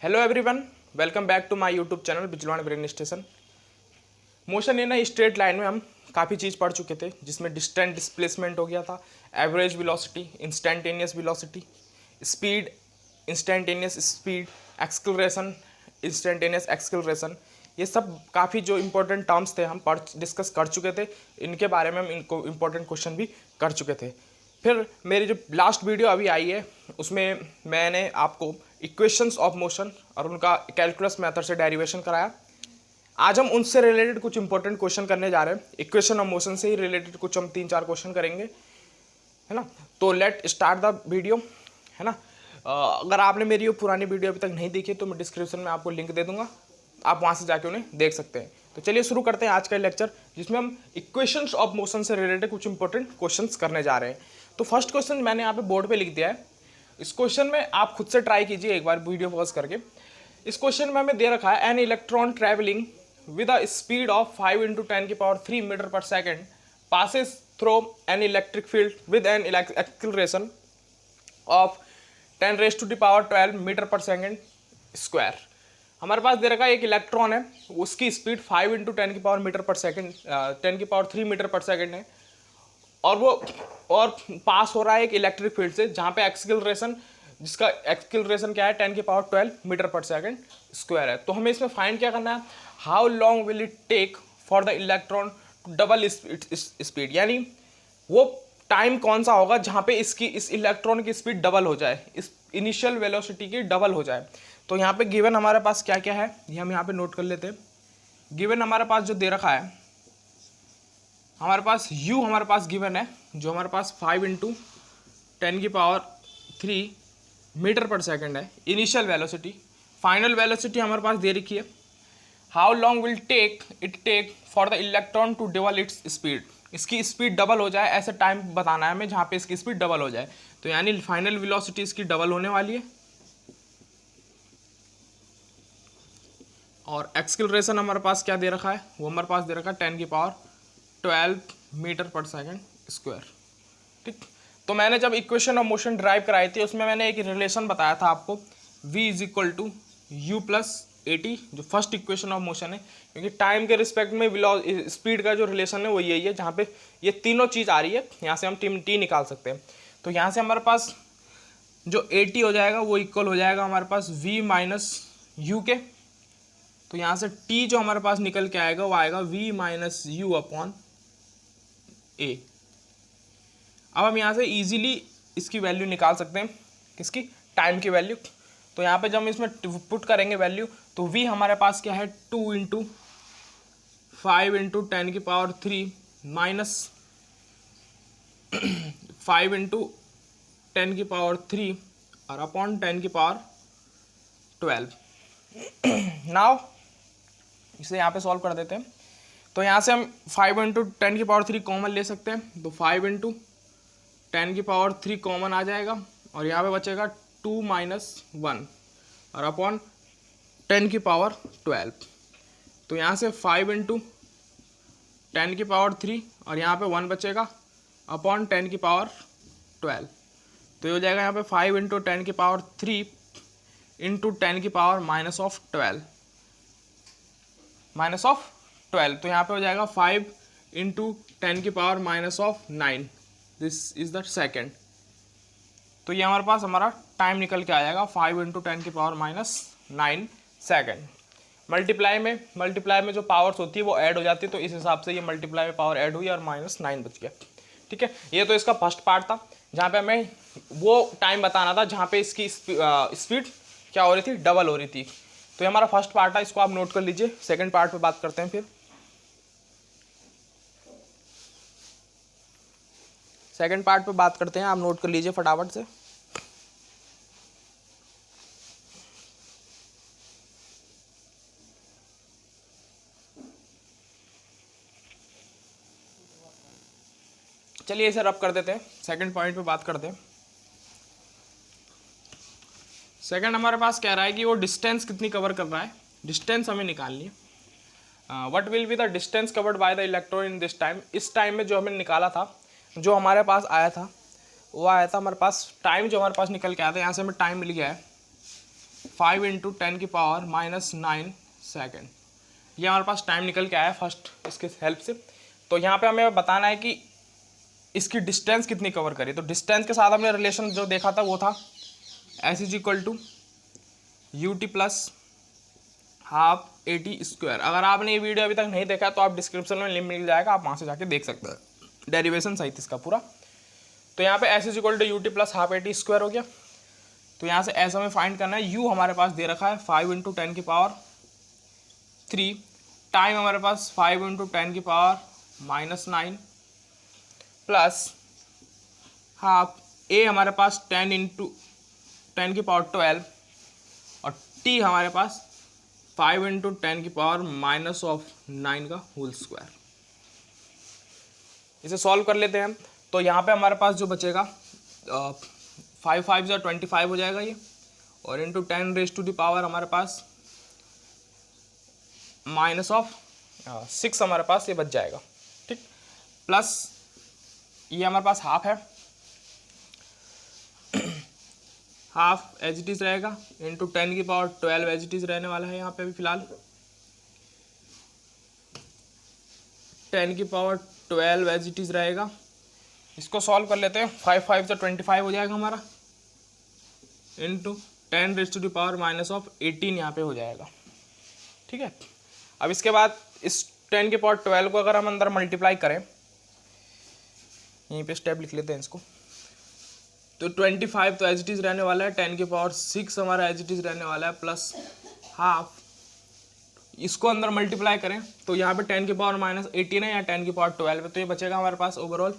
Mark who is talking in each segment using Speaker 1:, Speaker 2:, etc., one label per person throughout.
Speaker 1: Hello everyone, welcome back to my YouTube channel Bijalwan brain station. Motion in straight line में हम काफ़ी चीज़ पढ़ चुके थे, जिसमें डिस्टेंट डिस्प्लेसमेंट हो गया था, average velocity, instantaneous velocity, speed, instantaneous speed, acceleration, instantaneous acceleration. ये सब काफ़ी जो इंपॉर्टेंट टर्म्स थे हम डिस्कस कर चुके थे। इनके बारे में हम इनको इंपॉर्टेंट क्वेश्चन भी कर चुके थे। फिर मेरी जो लास्ट वीडियो अभी आई है उसमें मैंने आपको इक्वेशंस ऑफ मोशन और उनका कैलकुलस मेथड से डेरिवेशन कराया। आज हम उनसे रिलेटेड कुछ इंपॉर्टेंट क्वेश्चन करने जा रहे हैं। इक्वेशन ऑफ मोशन से ही रिलेटेड कुछ हम 3-4 क्वेश्चन करेंगे, है ना। तो लेट स्टार्ट द वीडियो, है ना। अगर आपने मेरी वो पुरानी वीडियो अभी तक नहीं देखी तो मैं डिस्क्रिप्शन में आपको लिंक दे दूंगा, आप वहाँ से जाके उन्हें देख सकते हैं। तो चलिए शुरू करते हैं आज का लेक्चर, जिसमें हम इक्वेशंस ऑफ मोशन से रिलेटेड कुछ इंपॉर्टेंट क्वेश्चंस करने जा रहे हैं। तो फर्स्ट क्वेश्चन मैंने यहाँ पे बोर्ड पे लिख दिया है। इस क्वेश्चन में आप खुद से ट्राई कीजिए एक बार वीडियो पॉज करके। इस क्वेश्चन में हमें दे रखा है an electron travelling with a speed of 5 × 10⁻³ metre per second passes through an electric field with an acceleration of 10⁻12 metre per second square. हमारे पास दे रखा है एक इलेक्ट्रॉन है, उसकी speed 5 × 10⁻³ metre per second 10⁻³ metre per second है, और पास हो रहा है एक इलेक्ट्रिक फील्ड से, जहाँ पे एक्सेलरेशन, जिसका एक्सेलरेशन क्या है 10⁻12 मीटर पर सेकेंड स्क्वायर है। तो हमें इसमें फाइंड क्या करना है, how long will it take for the electron to double speed, यानी वो टाइम कौन सा होगा जहाँ पे इस इलेक्ट्रॉन की स्पीड डबल हो जाए, इस इनिशियल वेलोसिटी की डबल हो जाए। तो यहाँ पे गिवन हमारे पास क्या क्या है ये हम यहाँ पे नोट कर लेते हैं। गिवन हमारे पास जो दे रखा है, हमारे पास u हमारे पास गिवन है, जो हमारे पास 5 × 10⁻³ मीटर पर सेकेंड है इनिशियल वेलोसिटी। फाइनल वेलोसिटी हमारे पास दे रखी है, how long will take for the electron to double its speed, इसकी स्पीड डबल हो जाए, ऐसे टाइम बताना है हमें जहाँ पे इसकी स्पीड डबल हो जाए। तो यानी फाइनल वेलोसिटी इसकी डबल होने वाली है, और एक्सेलरेशन हमारे पास क्या दे रखा है, वो हमारे पास दे रखा है 10⁻12 मीटर पर सेकेंड स्क्वायर। ठीक, तो मैंने जब इक्वेशन ऑफ मोशन ड्राइव कराई थी उसमें मैंने एक रिलेशन बताया था आपको, v = u + at, जो फर्स्ट इक्वेशन ऑफ मोशन है, क्योंकि टाइम के रिस्पेक्ट में स्पीड का जो रिलेशन है वो यही है, जहाँ पे ये तीनों चीज़ आ रही है, यहाँ से हम t निकाल सकते हैं। तो यहाँ से हमारे पास जो at हो जाएगा वो इक्वल हो जाएगा हमारे पास v - u के। तो यहाँ से t जो हमारे पास निकल के आएगा वो आएगा v - u/a। अब हम यहाँ से इजीली इसकी वैल्यू निकाल सकते हैं, किसकी, टाइम की वैल्यू। तो यहाँ पे जब हम इसमें पुट करेंगे वैल्यू, तो v हमारे पास क्या है 2 × 5 × 10⁻³ - 5 × 10⁻³ और अपॉन 10⁻12। नाउ इसे यहाँ पे सॉल्व कर देते हैं। तो यहाँ से हम 5 × 10⁻³ कॉमन ले सकते हैं, तो 5 × 10⁻³ कॉमन आ जाएगा, और यहाँ पे बचेगा 2 - 1 और अपॉन 10⁻12। तो यहाँ से 5 × 10⁻³ और यहाँ पे 1 बचेगा अपॉन 10⁻12। तो ये हो जाएगा यहाँ पे 5 × 10⁻³ × 10⁻−12। तो यहाँ पे हो जाएगा 5 × 10⁻−9। This is the second. तो ये हमारे पास हमारा टाइम निकल के आ जाएगा 5 × 10⁻−9 सेकेंड। मल्टीप्लाई में जो पावर्स होती है वो ऐड हो जाती है, तो इस हिसाब से ये मल्टीप्लाई में पावर ऐड हुई और -9 बच गया। ठीक है, ये तो इसका फर्स्ट पार्ट था, जहाँ पे हमें वो टाइम बताना था जहाँ पे इसकी स्पीड क्या हो रही थी, डबल हो रही थी। तो ये हमारा फर्स्ट पार्ट है, इसको आप नोट कर लीजिए। सेकंड पार्ट पे बात करते हैं। फिर सेकंड पार्ट पे बात करते हैं, आप नोट कर लीजिए फटाफट से। चलिए इसे रब कर देते हैं, सेकंड पॉइंट पे बात करते हैं। सेकंड हमारे पास कह रहा है कि वो डिस्टेंस कितनी कवर कर रहा है, डिस्टेंस हमें निकालनी है। What will be the distance covered by the electron in this time. इस टाइम में जो हमने निकाला था, जो हमारे पास आया था, वो आया था हमारे पास टाइम, जो हमारे पास निकल के आया था, यहाँ से हमें टाइम मिल गया है 5 इंटू 10⁻⁻9 सेकेंड। ये हमारे पास टाइम निकल के आया फर्स्ट इसके हेल्प से। तो यहाँ पे हमें बताना है कि इसकी डिस्टेंस कितनी कवर करी। तो डिस्टेंस के साथ हमने रिलेशन जो देखा था वो था S is equal to UT plus half AT²। अगर आपने ये वीडियो अभी तक नहीं देखा तो आप डिस्क्रिप्शन में लिंक मिल जाएगा, आप वहाँ से जाके देख सकते हैं डेरिवेशन सहित इसका पूरा। तो यहाँ पे S is equal to UT plus half AT² हो गया। तो यहाँ से S हमें फाइंड करना है। U हमारे पास दे रखा है 5 इंटू 10⁻3। टाइम हमारे पास 5 इंटू 10⁻⁻9 प्लस हाफ A हमारे पास 10 इंटू 10⁻12 और T हमारे पास 5 इंटू 10⁻⁻9 का होल स्क्वायर। इसे सॉल्व कर लेते हैं हम। तो यहाँ पे हमारे पास जो बचेगा 5 5 जो 25 हो जाएगा ये, और इंटू 10⁻⁻ हमारे पास -6 हमारे पास ये बच जाएगा, ठीक। प्लस ये हमारे पास हाफ है, हाफ एज इट इज रहेगा इंटू 10⁻12 एज इट इज रहने वाला है यहाँ पे अभी फिलहाल। 10⁻12 एज इट इज रहेगा। इसको सॉल्व कर लेते हैं। 5 5 तो 25 हो जाएगा हमारा, इंटू 10⁻⁻18 यहाँ पे हो जाएगा, ठीक है। अब इसके बाद इस 10⁻12 को अगर हम अंदर मल्टीप्लाई करें, यहीं पे स्टेप लिख लेते हैं इसको, तो 25 तो एज इट इज रहने वाला है, 10⁻6 हमारा एज इट इज रहने वाला है, प्लस हाफ। इसको अंदर मल्टीप्लाई करें तो यहाँ पे 10⁻−18 है या 10⁻12 है, तो ये बचेगा हमारे पास ओवरऑल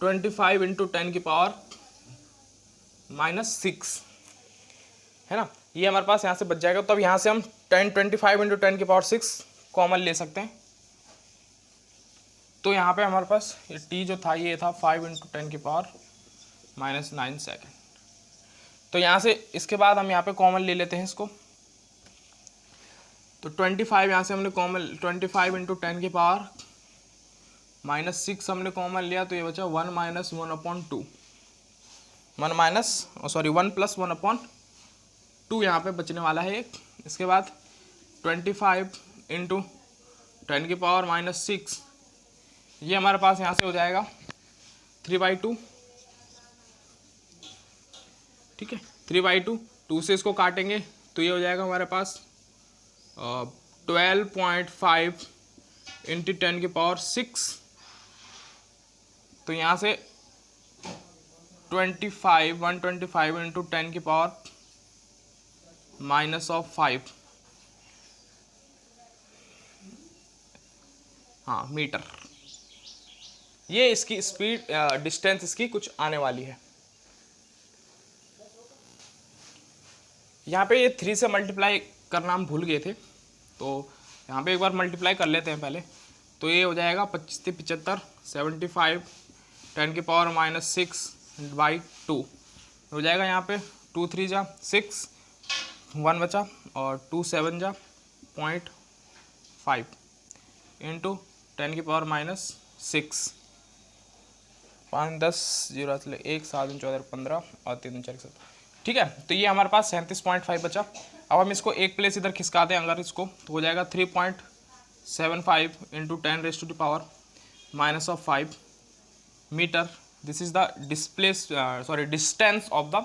Speaker 1: 25 इंटू 10⁻6 है ना। ये हमारे पास यहाँ से बच जाएगा। तो अब यहाँ से हम 25 इंटू 10⁻6 कॉमन ले सकते हैं। तो यहाँ पे हमारे पास ये T जो था ये था 5 इंटू 10⁻⁻9 सेकेंड। तो यहाँ से इसके बाद हम यहाँ पे कॉमन ले लेते हैं इसको। तो 25 यहाँ से हमने कॉमन 25 इंटू 10⁻⁻6 हमने कॉमन लिया, तो ये बचा 1 + 1/2 1 + 1/2 यहाँ पे बचने वाला है एक। इसके बाद 25 इंटू 10⁻⁻6 ये हमारे पास यहाँ से हो जाएगा 3/2, ठीक है। 3/2 2 से इसको काटेंगे तो ये हो जाएगा हमारे पास 12.5 इंटू 10⁻6। तो यहाँ से 125 इंटू 10⁻⁻5 हाँ मीटर, ये इसकी स्पीड डिस्टेंस इसकी कुछ आने वाली है। यहाँ पे ये 3 से मल्टीप्लाई करना हम भूल गए थे, तो यहाँ पे एक बार मल्टीप्लाई कर लेते हैं पहले। तो ये हो जाएगा 25 से 75 75 10⁻⁻6/2 हो जाएगा। यहाँ पे 2 3 जा 6 1 बचा और 2 7 जा 0.5 इंटू 10⁻⁻6 5 10 0 1 7 14 15 और 3 4 7, ठीक है। तो ये हमारे पास 37.5 बचा। अब हम इसको एक प्लेस इधर खिसका दें अगर इसको, तो हो जाएगा 3.75 into 10⁻⁻5 metre. This is the distance of the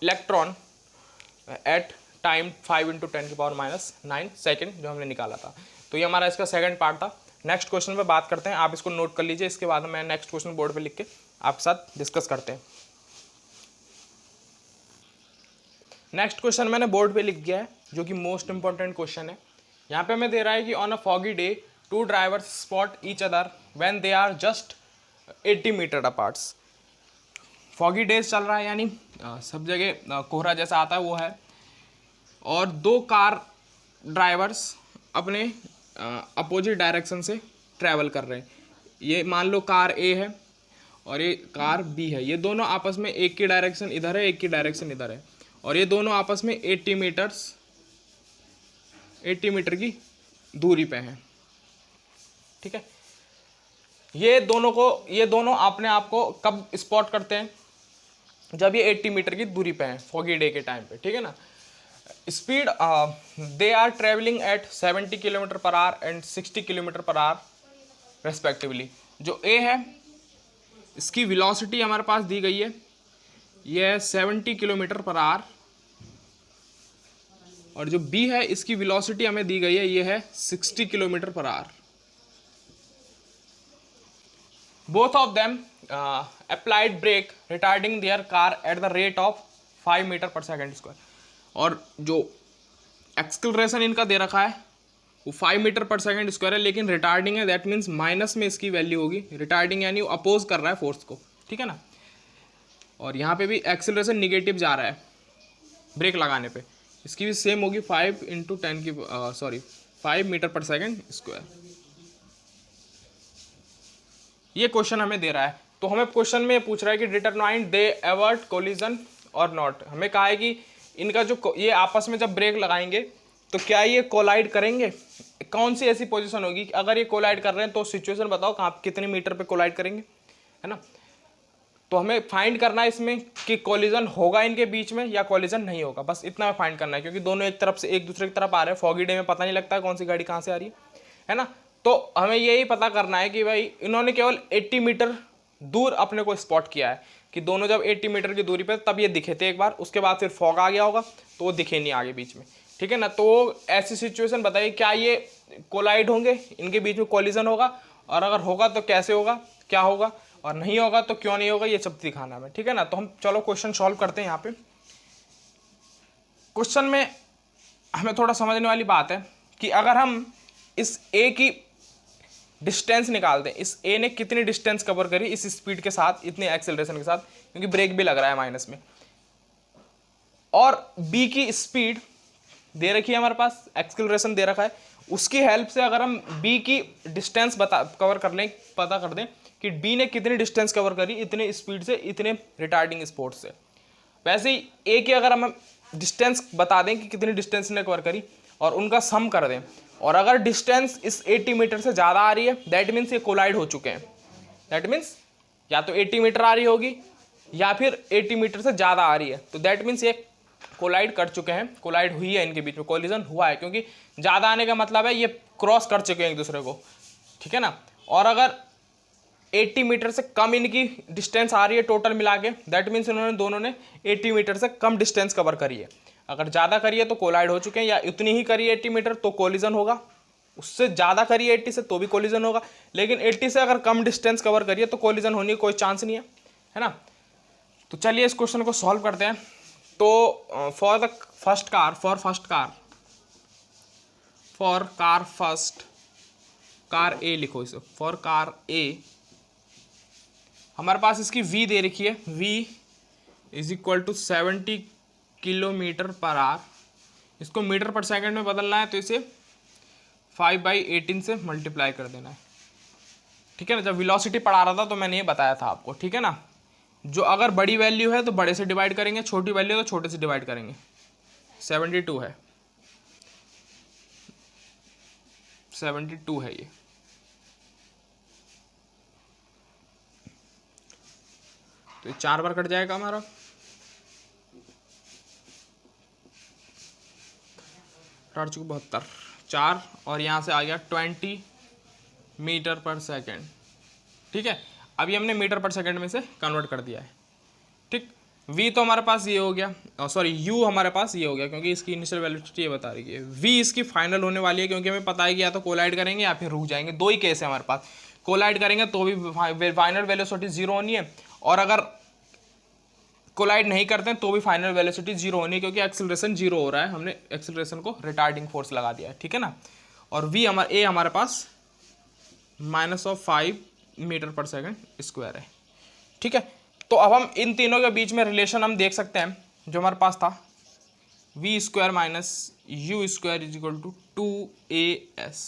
Speaker 1: electron at time 5 into 10⁻�9 second जो हमने निकाला था। तो ये हमारा इसका सेकंड पार्ट था। नेक्स्ट क्वेश्चन पे बात करते हैं, आप इसको नोट कर लीजिए। इसके बाद मैं नेक्स्ट क्वेश्चन बोर्ड पे लिख के आपके साथ डिस्कस करते हैं। नेक्स्ट क्वेश्चन मैंने बोर्ड पे लिख दिया है, जो कि मोस्ट इंपॉर्टेंट क्वेश्चन है। यहाँ पे हमें दे रहा है कि on a foggy day 2 drivers spot each other when they are just 80 metre aparts. Foggy days चल रहा है, यानी सब जगह कोहरा जैसा आता है वो है, और 2 कार ड्राइवर्स अपने अपोजिट डायरेक्शन से ट्रैवल कर रहे हैं। ये मान लो कार ए है और ये कार बी है, ये दोनों आपस में एक की डायरेक्शन इधर है, एक की डायरेक्शन इधर है, और ये दोनों आपस में 80 मीटर की दूरी पे हैं, ठीक है। ये दोनों अपने आप को कब स्पॉट करते हैं, जब ये 80 मीटर की दूरी पे हैं फॉगी डे के टाइम पे, ठीक है ना। Speed they are travelling at 70 kilometre per hour and 60 kilometre per hour respectively. जो ए है इसकी वेलोसिटी हमारे पास दी गई है, ये है 70 किलोमीटर पर आवर, और जो बी है इसकी वेलोसिटी हमें दी गई है, ये है 60 kilometre per hour. Both of them applied brake retarding their car at the rate of 5 metre per second square. और जो एक्सेलरेशन इनका दे रखा है वो 5 मीटर पर सेकेंड स्क्वायर है, लेकिन रिटार्डिंग है, दैट मीन्स माइनस में इसकी वैल्यू होगी। रिटार्डिंग यानी वो अपोज कर रहा है फोर्स को, ठीक है ना। और यहाँ पे भी एक्सेलरेशन निगेटिव जा रहा है ब्रेक लगाने पे, इसकी भी सेम होगी 5 इंटू 10 की 5 मीटर पर सेकेंड स्क्वायर। ये क्वेश्चन हमें दे रहा है, तो हमें क्वेश्चन में पूछ रहा है कि डिटरमाइन दे अवॉइड कोलिजन और नॉट। हमें कहा है कि इनका जो ये आपस में जब ब्रेक लगाएंगे तो क्या ये कोलाइड करेंगे, कौन सी ऐसी पोजीशन होगी कि अगर ये कोलाइड कर रहे हैं तो सिचुएशन बताओ कहाँ कितने मीटर पे कोलाइड करेंगे, है ना। तो हमें फाइंड करना है इसमें कि कोलिजन होगा इनके बीच में या कोलिजन नहीं होगा, बस इतना हमें फाइंड करना है, क्योंकि दोनों एक तरफ से एक दूसरे की तरफ आ रहे हैं। फॉगी डे में पता नहीं लगता है कौन सी गाड़ी कहाँ से आ रही है ना। तो हमें यही पता करना है कि भाई इन्होंने केवल 80 मीटर दूर अपने को स्पॉट किया है, कि दोनों जब 80 मीटर की दूरी पे तब ये दिखे थे एक बार, उसके बाद फिर फॉग आ गया होगा तो वो दिखे नहीं आगे बीच में, ठीक है ना। तो ऐसी सिचुएशन बताइए क्या ये कोलाइड होंगे, इनके बीच में कोलिजन होगा, और अगर होगा तो कैसे होगा, क्या होगा, और नहीं होगा तो क्यों नहीं होगा, ये सब दिखाना है, ठीक है ना। तो हम चलो क्वेश्चन सॉल्व करते हैं। यहाँ पे क्वेश्चन में हमें थोड़ा समझने वाली बात है कि अगर हम इस ए की डिस्टेंस निकाल दें, इस ए ने कितनी डिस्टेंस कवर करी इस स्पीड के साथ, इतने एक्सेलरेशन के साथ, क्योंकि ब्रेक भी लग रहा है माइनस में, और बी की स्पीड दे रखी है हमारे पास, एक्सेलरेशन दे रखा है, उसकी हेल्प से अगर हम बी की डिस्टेंस कवर कर लें, पता कर दें कि बी ने कितनी डिस्टेंस कवर करी इतने स्पीड से, इतने रिटार्डिंग स्पोर्ट से। वैसे ही ए की अगर हम डिस्टेंस बता दें कि कितनी डिस्टेंस ने कवर करी और उनका सम कर दें, और अगर डिस्टेंस इस 80 मीटर से ज़्यादा आ रही है, दैट मीन्स ये कोलाइड हो चुके हैं। दैट मीन्स या तो 80 मीटर आ रही होगी या फिर 80 मीटर से ज़्यादा आ रही है, तो दैट मीन्स ये कोलाइड कर चुके हैं, कोलाइड हुई है इनके बीच में, कोलिजन हुआ है, क्योंकि ज़्यादा आने का मतलब है ये क्रॉस कर चुके हैं एक दूसरे को, ठीक है ना। और अगर 80 मीटर से कम इनकी डिस्टेंस आ रही है टोटल मिला के, दैट मीन्स इन्होंने दोनों ने 80 मीटर से कम डिस्टेंस कवर करी है। अगर ज़्यादा करिए तो कोलाइड हो चुके हैं, या इतनी ही करिए 80 मीटर तो कोलिजन होगा, उससे ज़्यादा करिए 80 से तो भी कोलिजन होगा, लेकिन 80 से अगर कम डिस्टेंस कवर करिए तो कोलिजन होने की कोई चांस नहीं है ना। तो चलिए इस क्वेश्चन को सॉल्व करते हैं। तो फॉर फर्स्ट कार ए लिखो इसे, फॉर कार ए हमारे पास इसकी v दे रखी है, v is equal to 70 kilometre per hour. इसको मीटर पर सेकंड में बदलना है तो इसे 5/18 से मल्टीप्लाई कर देना है, ठीक है ना। जब वेलोसिटी पढ़ा रहा था तो मैंने ये बताया था आपको, ठीक है ना। जो अगर बड़ी वैल्यू है तो बड़े से डिवाइड करेंगे, छोटी वैल्यू है तो छोटे से डिवाइड करेंगे। 72 है, 72 है ये। तो 4 बार कट जाएगा हमारा, 72 4, और यहाँ से आ गया 20 मीटर पर सेकेंड, ठीक है। अभी हमने मीटर पर सेकेंड में से कन्वर्ट कर दिया है, ठीक। v तो हमारे पास ये हो गया, सॉरी u हमारे पास ये हो गया, क्योंकि इसकी इनिशियल वेलोसिटी ये बता रही है। v इसकी फाइनल होने वाली है, क्योंकि हमें पता है कि या तो कोलाइड करेंगे या फिर रुक जाएंगे। दो ही केस है हमारे पास, कोलाइड करेंगे तो भी फाइनल वेलोसिटी 0 होनी है, और अगर कोलाइड नहीं करते हैं तो भी फाइनल वेलोसिटी 0 होनी है, क्योंकि एक्सेलरेशन 0 हो रहा है, हमने एक्सेलरेशन को रिटार्डिंग फोर्स लगा दिया है, ठीक है ना। और v हमारे पास -5 मीटर पर सेकेंड स्क्वायर है, ठीक है। तो अब हम इन तीनों के बीच में रिलेशन हम देख सकते हैं, जो हमारे पास था v² - u² = 2as,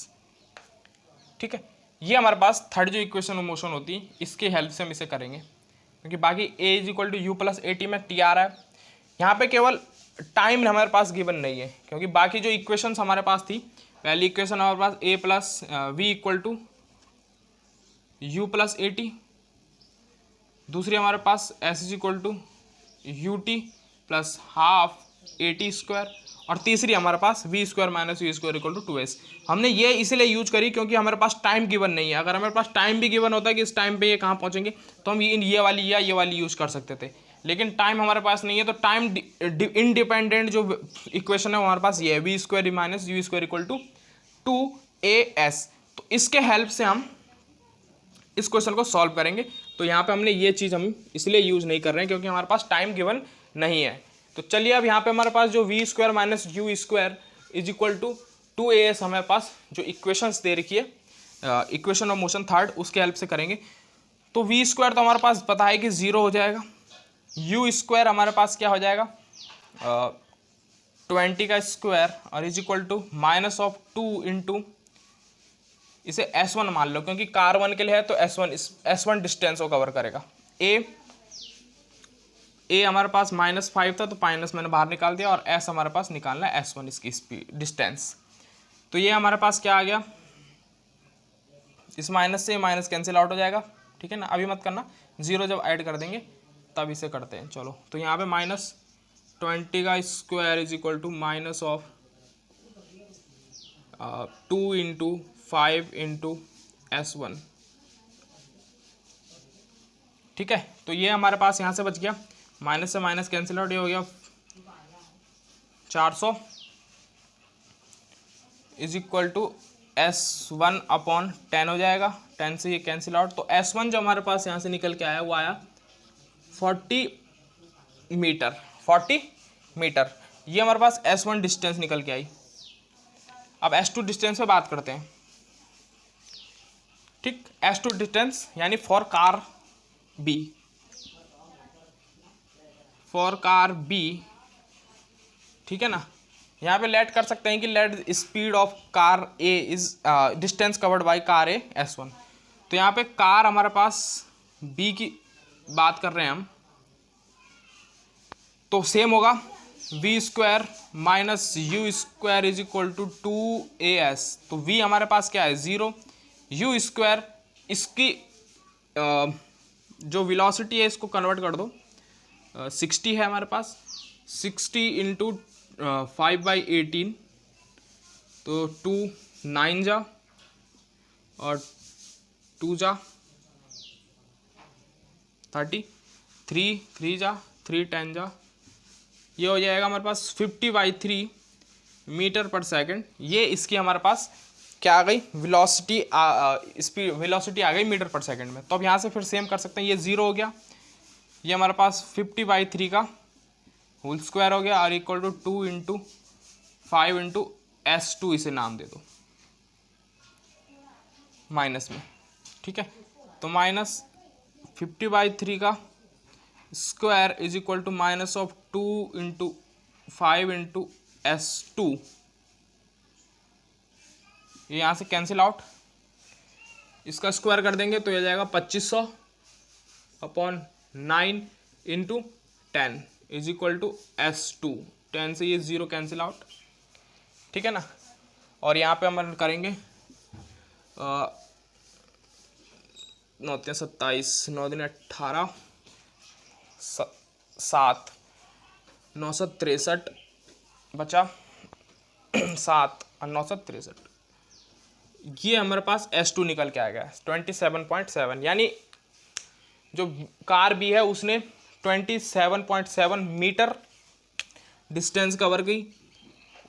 Speaker 1: ठीक है। ये हमारे पास थर्ड जो इक्वेशन ऑफ मोशन होती है, इसके हेल्प से हम इसे करेंगे, क्योंकि बाकी a = u + at में t आ रहा है। यहाँ पे केवल टाइम हमारे पास गिवन नहीं है, क्योंकि बाकी जो इक्वेशंस हमारे पास थी, पहली इक्वेशन हमारे पास a + v = u + at, दूसरी हमारे पास s = ut + ½ AT², और तीसरी हमारे पास V² minus U² equal to 2S। हमने ये इसलिए यूज करी क्योंकि हमारे पास टाइम गिवन नहीं है। अगर हमारे पास टाइम भी गिवन होता है कि इस टाइम पे ये कहाँ पहुँचेंगे, तो हम ये वाली या ये वाली यूज कर सकते थे, लेकिन टाइम हमारे पास नहीं है, तो टाइम इंडिपेंडेंट जो इक्वेशन है हमारे पास ये है, V² minus U² equal to 2AS। तो इसके हेल्प से हम इस क्वेश्चन को सॉल्व करेंगे। तो यहाँ पे हमने ये चीज़ हम इसलिए यूज़ नहीं कर रहे हैं क्योंकि हमारे पास टाइम गिवन नहीं है। तो चलिए अब यहाँ पे हमारे पास जो V² minus U² is equal to 2AS हमारे पास जो इक्वेशंस दे रखी है, इक्वेशन ऑफ मोशन थर्ड, उसके हेल्प से करेंगे। तो V² तो हमारे पास पता है कि 0 हो जाएगा, U² हमारे पास क्या हो जाएगा 20 का स्क्वायर और is equal to minus of 2 into, इसे S1 मान लो क्योंकि कार 1 के लिए है, तो S1 डिस्टेंस को कवर करेगा। ए हमारे पास -5 था तो माइनस मैंने बाहर निकाल दिया, और S हमारे पास निकालना है S1 इसकी स्पीड डिस्टेंस। तो ये हमारे पास क्या आ गया, इस माइनस से माइनस कैंसिल आउट हो जाएगा, ठीक है ना। अभी मत करना, 0 जब ऐड कर देंगे तब इसे करते हैं। चलो, तो यहाँ पे -20 का square is equal to minus of 2 into 5 into S1, ठीक है। तो ये हमारे पास यहाँ से बच गया, माइनस से माइनस कैंसिल आउट, ये हो गया 400 is equal to S1 upon 10 हो जाएगा, 10 से ये कैंसिल आउट। तो S1 जो हमारे पास यहाँ से निकल के आया वो आया 40 मीटर, 40 मीटर। ये हमारे पास S1 डिस्टेंस निकल के आई। अब S2 डिस्टेंस पे बात करते हैं, ठीक। S2 डिस्टेंस यानी फॉर कार बी, ठीक है ना। यहाँ पे लेट कर सकते हैं कि let speed of car A is distance covered by car A S1। तो यहाँ पे कार हमारे पास बी की बात कर रहे हैं हम, तो सेम होगा V² minus U² is equal to 2AS। तो V हमारे पास क्या है 0, U², इसकी जो वेलोसिटी है इसको कन्वर्ट कर दो, 60 है हमारे पास, 60 इंटू 5/18, तो 2 9 जा और 2 जा 30, 3 जा 3 10 जा, ये हो जाएगा हमारे पास 50/3 मीटर पर सेकंड। ये इसकी हमारे पास क्या आ गई, वेलोसिटी स्पीड, वेलोसिटी आ गई मीटर पर सेकंड में। तो अब यहाँ से फिर सेम कर सकते हैं, ये 0 हो गया, ये हमारे पास 50/3 का होल स्क्वायर हो गया, और equal to 2 into 5 into S2, इसे नाम दे दो माइनस में, ठीक है। तो माइनस 50/3 का square is equal to minus of 2 into 5 into S2, ये यहाँ से कैंसिल आउट, इसका स्क्वायर कर देंगे तो ये जाएगा 2500 upon 9 into 10 is equal to S2। 10 से ये 0 कैंसिल आउट, ठीक है ना। और यहाँ पे हम करेंगे 9 × 27, 9 × 18, 7, 963 बचा 7 और 963, ये हमारे पास S2 निकल के आ गया 27.7। यानी जो कार बी है उसने 27.7 मीटर डिस्टेंस कवर की,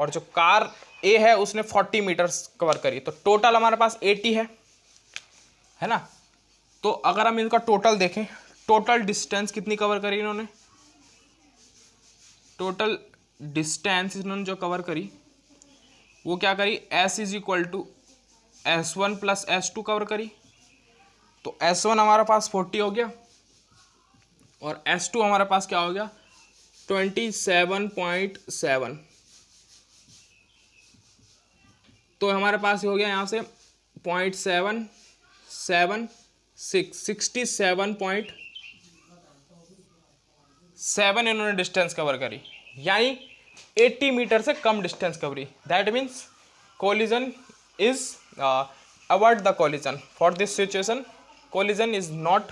Speaker 1: और जो कार ए है उसने 40 मीटर कवर करी। तो टोटल हमारे पास 80 है ना। तो अगर हम इनका टोटल देखें, टोटल डिस्टेंस कितनी कवर करी इन्होंने, टोटल डिस्टेंस इन्होंने जो कवर करी वो क्या करी, S is equal to S1 plus S2 cover करी। तो S1 हमारे पास 40 हो गया, और S2 हमारे पास क्या हो गया 27.7। तो हमारे पास हो गया यहाँ से 0.776, 67.7 इन्होंने डिस्टेंस कवर करी, यानी 80 मीटर से कम distance covered. That means collision is avoid the collision. For this situation collision is not,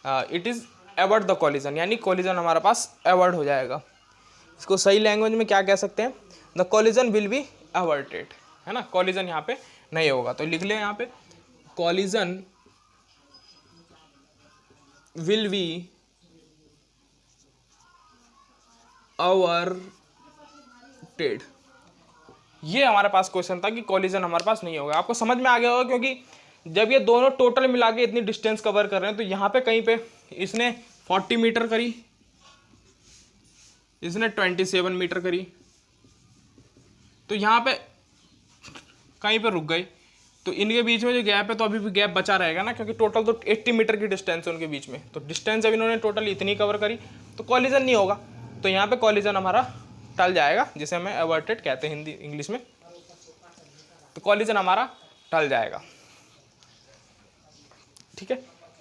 Speaker 1: it is avoid the collision, यानी कोलिजन हमारे पास अवॉइड हो जाएगा। इसको सही लैंग्वेज में क्या कह सकते हैं, the collision will be averted, है ना, कॉलिजन यहाँ पे नहीं होगा। तो लिख लें यहाँ पे कॉलिजन विल बी अवर्टेड। ये हमारे पास क्वेश्चन था कि कॉलिजन हमारे पास नहीं होगा। आपको समझ में आ गया होगा, क्योंकि जब ये दोनों टोटल मिला के इतनी डिस्टेंस कवर कर रहे हैं तो यहाँ पे कहीं पे इसने 40 मीटर करी, इसने 27 मीटर करी, तो यहाँ पे कहीं पे रुक गई, तो इनके बीच में जो गैप है तो अभी भी गैप बचा रहेगा ना, क्योंकि टोटल तो 80 मीटर की डिस्टेंस है उनके बीच में। तो डिस्टेंस जब इन्होंने टोटल इतनी कवर करी तो कॉलिजन नहीं होगा। तो यहाँ पे कॉलिजन हमारा टल जाएगा, जिसे हमें अवर्टेड कहते हैं हिंदी इंग्लिश में। तो कॉलिजन हमारा टल जाएगा। ठीक है,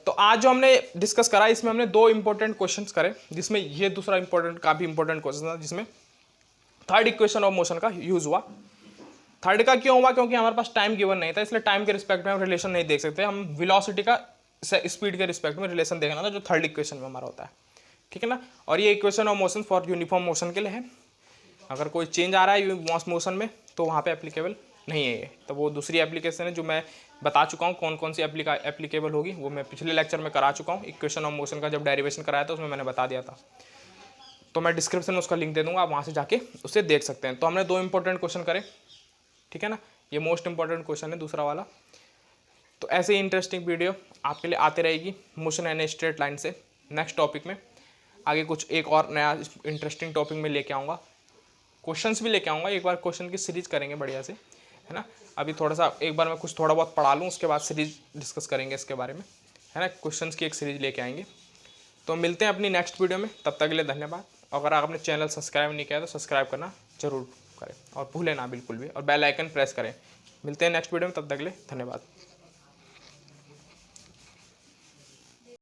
Speaker 1: तो आज जो हमने डिस्कस करा इसमें हमने 2 इंपॉर्टेंट क्वेश्चंस करे, जिसमें ये दूसरा इंपॉर्टेंट काफ़ी इंपॉर्टेंट क्वेश्चन था, जिसमें थर्ड इक्वेशन ऑफ मोशन का यूज़ हुआ। थर्ड का क्यों हुआ, क्योंकि हमारे पास टाइम गिवन नहीं था, इसलिए टाइम के रिस्पेक्ट में हम रिलेशन नहीं देख सकते। हम वेलोसिटी का स्पीड के रिस्पेक्ट में रिलेशन देखना था, जो थर्ड इक्वेशन में हमारा होता है। ठीक है ना, और ये equation of motion for uniform motion के लिए है। अगर कोई चेंज आ रहा है मास मोशन में तो वहाँ पे एप्लीकेबल नहीं है ये, तो वो दूसरी एप्लीकेशन है जो मैं बता चुका हूँ कौन कौन सी एप्लीकेबल होगी, वो मैं पिछले लेक्चर में करा चुका हूँ। इक्वेशन ऑफ मोशन का जब डेरिवेशन कराया था उसमें मैंने बता दिया था, तो मैं डिस्क्रिप्शन में उसका लिंक दे दूँगा, आप वहाँ से जाके उससे देख सकते हैं। तो हमने 2 इंपॉर्टेंट क्वेश्चन करे, ठीक है ना, ये मोस्ट इंपॉर्टेंट क्वेश्चन है दूसरा वाला। तो ऐसे ही इंटरेस्टिंग वीडियो आपके लिए आते रहेगी मोशन एंड स्ट्रेट लाइन से। नेक्स्ट टॉपिक में आगे कुछ एक और नया इंटरेस्टिंग टॉपिक में लेके आऊँगा, क्वेश्चंस भी लेके आऊँगा। एक बार क्वेश्चन की सीरीज करेंगे बढ़िया से, है ना। अभी थोड़ा सा एक बार मैं कुछ थोड़ा बहुत पढ़ा लूँ, उसके बाद सीरीज डिस्कस करेंगे इसके बारे में, है ना। क्वेश्चंस की एक सीरीज लेके आएंगे। तो मिलते हैं अपनी नेक्स्ट वीडियो में, तब तक के लिए धन्यवाद। अगर आपने चैनल सब्सक्राइब नहीं किया तो सब्सक्राइब करना जरूर करें और भूलें ना बिल्कुल भी, और बेल आइकन प्रेस करें। मिलते हैं नेक्स्ट वीडियो में, तब तक के लिए धन्यवाद।